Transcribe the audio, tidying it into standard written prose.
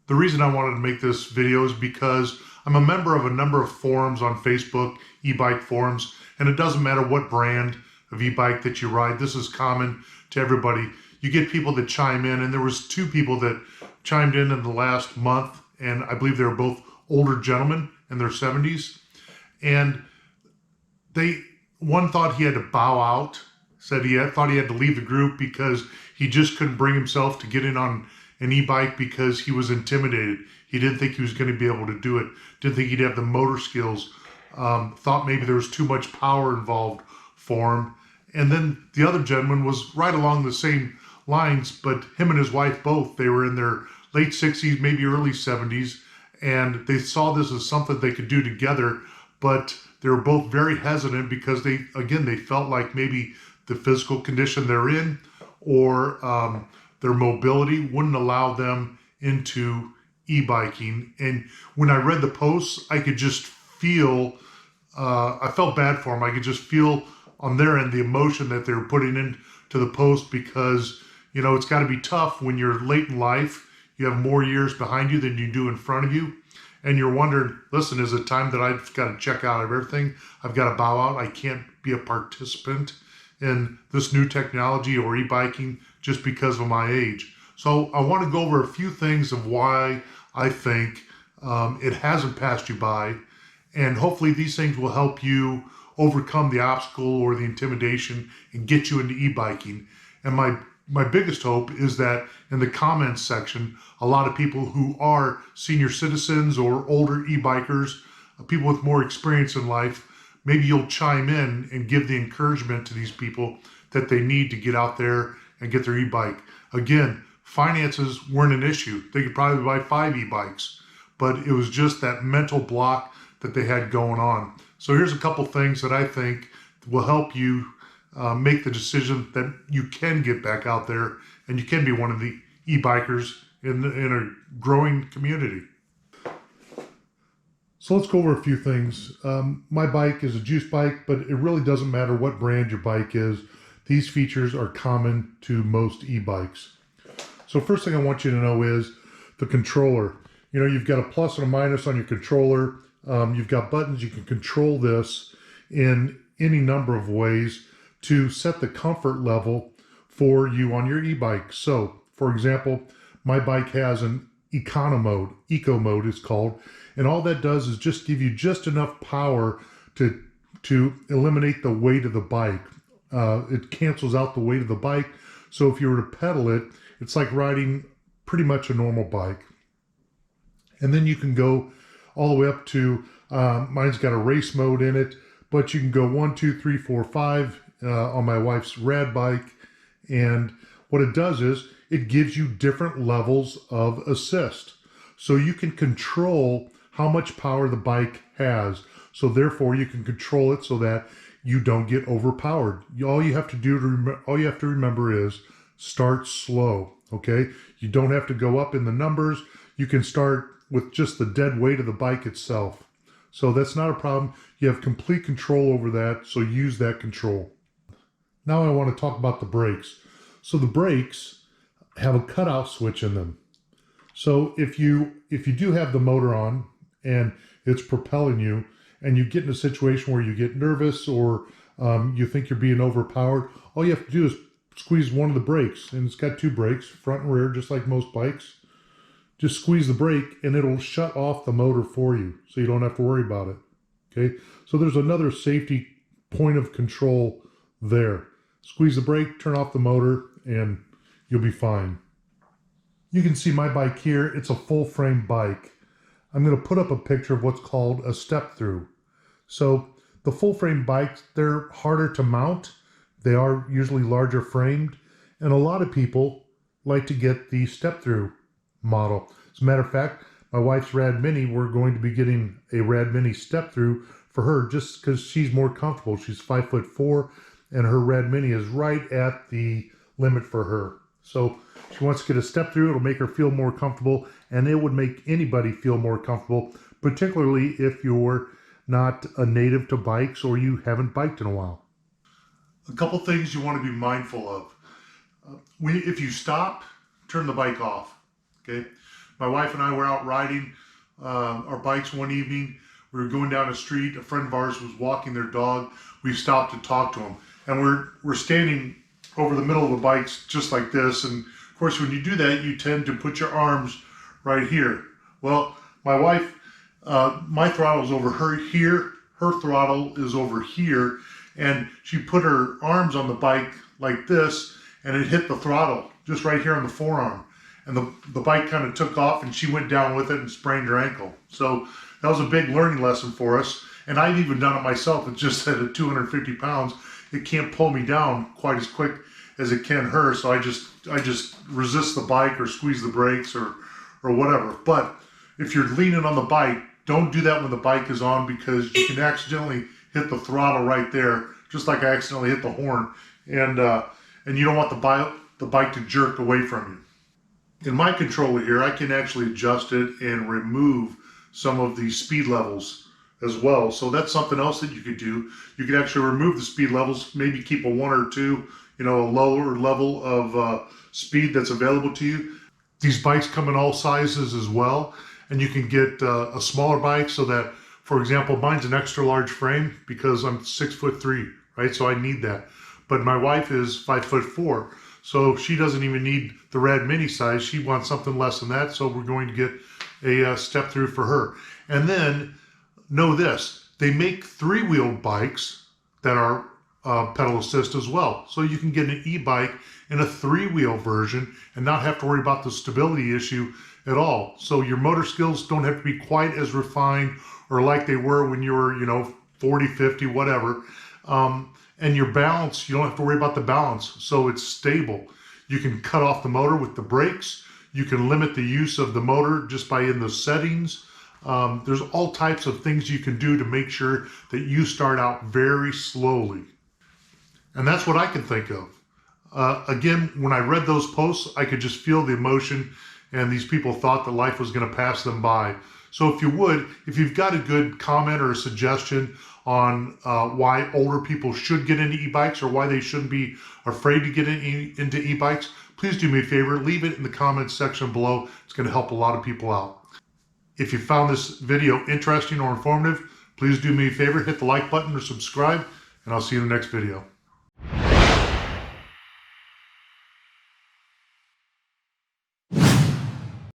The reason I wanted to make this video is because I'm a member of a number of forums on Facebook, e-bike forums, and it doesn't matter what brand of e-bike that you ride. This is common to everybody. You get people that chime in, and there was two people that chimed in the last month, and I believe they were both older gentlemen in their 70s. And one thought he had to bow out, said thought he had to leave the group because he just couldn't bring himself to get in on an e-bike because he was intimidated. He didn't think he was going to be able to do it. Didn't think he'd have the motor skills. Thought maybe there was too much power involved for him. And then the other gentleman was right along the same lines, but him and his wife both, they were in their late 60s, maybe early 70s, and they saw this as something they could do together, but they were both very hesitant because they felt like maybe the physical condition they're in or their mobility wouldn't allow them into e-biking. And when I read the posts, I could just feel, I felt bad for them. I could just feel on their end the emotion that they were putting into the post because, you know, it's got to be tough when you're late in life. You have more years behind you than you do in front of you. And you're wondering, listen, is it time that I've got to check out of everything? I've got to bow out. I can't be a participant in this new technology or e-biking just because of my age. So I want to go over a few things of why I think it hasn't passed you by. And hopefully these things will help you overcome the obstacle or the intimidation and get you into e-biking. And my biggest hope is that in the comments section, a lot of people who are senior citizens or older e-bikers, people with more experience in life, maybe you'll chime in and give the encouragement to these people that they need to get out there and get their e-bike. Again, finances weren't an issue. They could probably buy 5 e-bikes, but it was just that mental block that they had going on. So here's a couple things that I think will help you make the decision that you can get back out there and you can be one of the e-bikers in a growing community. So let's go over a few things. My bike is a juice bike, but it really doesn't matter what brand your bike is. These features are common to most e-bikes. So first thing I want you to know is the controller. You know, you've got a plus and a minus on your controller. You've got buttons. You can control this in any number of ways to set the comfort level for you on your e-bike. So, for example, my bike has an eco mode it's called, and all that does is just give you just enough power to eliminate the weight of the bike. It cancels out the weight of the bike, so if you were to pedal it, it's like riding pretty much a normal bike. And then you can go all the way up to, mine's got a race mode in it, but you can go 1, 2, 3, 4, 5 on my wife's rad bike. And what it does is it gives you different levels of assist. So you can control how much power the bike has. So therefore you can control it so that you don't get overpowered. All you have to remember is start slow, okay? You don't have to go up in the numbers. You can start with just the dead weight of the bike itself. So that's not a problem. You have complete control over that, so use that control. Now I want to talk about the brakes. So the brakes have a cutout switch in them. So if you do have the motor on and it's propelling you and you get in a situation where you get nervous or you think you're being overpowered, all you have to do is squeeze one of the brakes, and it's got 2 brakes, front and rear, just like most bikes. Just squeeze the brake and it'll shut off the motor for you, so you don't have to worry about it. Okay, so there's another safety point of control there. Squeeze the brake, turn off the motor, and you'll be fine. You can see my bike here. It's a full frame bike. I'm going to put up a picture of what's called a step through. So the full frame bikes, they're harder to mount. They are usually larger framed, and a lot of people like to get the step through model. As a matter of fact, my wife's Rad Mini, we're going to be getting a Rad Mini step through for her just because she's more comfortable. She's 5'4", and her Rad Mini is right at the limit for her. So she wants to get a step through. It'll make her feel more comfortable, and it would make anybody feel more comfortable, particularly if you're not a native to bikes or you haven't biked in a while. A couple things you want to be mindful of. If you stop, turn the bike off. Okay. My wife and I were out riding our bikes one evening. We were going down the street. A friend of ours was walking their dog. We stopped to talk to him. And we're standing over the middle of the bikes just like this. And of course, when you do that, you tend to put your arms right here. Well, my wife, my throttle is over here. Her throttle is over here. And she put her arms on the bike like this, and it hit the throttle just right here on the forearm. And the bike kind of took off, and she went down with it and sprained her ankle. So that was a big learning lesson for us. And I've even done it myself. It's just that at 250 pounds, it can't pull me down quite as quick as it can her. So I just resist the bike or squeeze the brakes or whatever. But if you're leaning on the bike, don't do that when the bike is on, because you can accidentally hit the throttle right there, just like I accidentally hit the horn, and you don't want the bike to jerk away from you. In my controller here, I can actually adjust it and remove some of the speed levels as well. So that's something else that you could do. You could actually remove the speed levels, maybe keep a 1 or 2, a lower level of speed that's available to you. These bikes come in all sizes as well, and you can get a smaller bike so that, for example, mine's an extra large frame because I'm 6'3", right? So I need that. But my wife is 5'4", so she doesn't even need the Rad Mini size. She wants something less than that, so we're going to get a step through for her. And then know this, they make 3-wheeled bikes that are pedal assist as well. So you can get an e-bike in a 3-wheel version and not have to worry about the stability issue at all. So your motor skills don't have to be quite as refined or like they were when you were, 40, 50, whatever. And your balance, you don't have to worry about the balance. So it's stable. You can cut off the motor with the brakes. You can limit the use of the motor just by in the settings. There's all types of things you can do to make sure that you start out very slowly. And that's what I can think of. Again, when I read those posts, I could just feel the emotion, and these people thought that life was going to pass them by. So if you've got a good comment or a suggestion on why older people should get into e-bikes or why they shouldn't be afraid to get into e-bikes, please do me a favor, leave it in the comments section below. It's going to help a lot of people out. If you found this video interesting or informative, please do me a favor, hit the like button or subscribe, and I'll see you in the next video.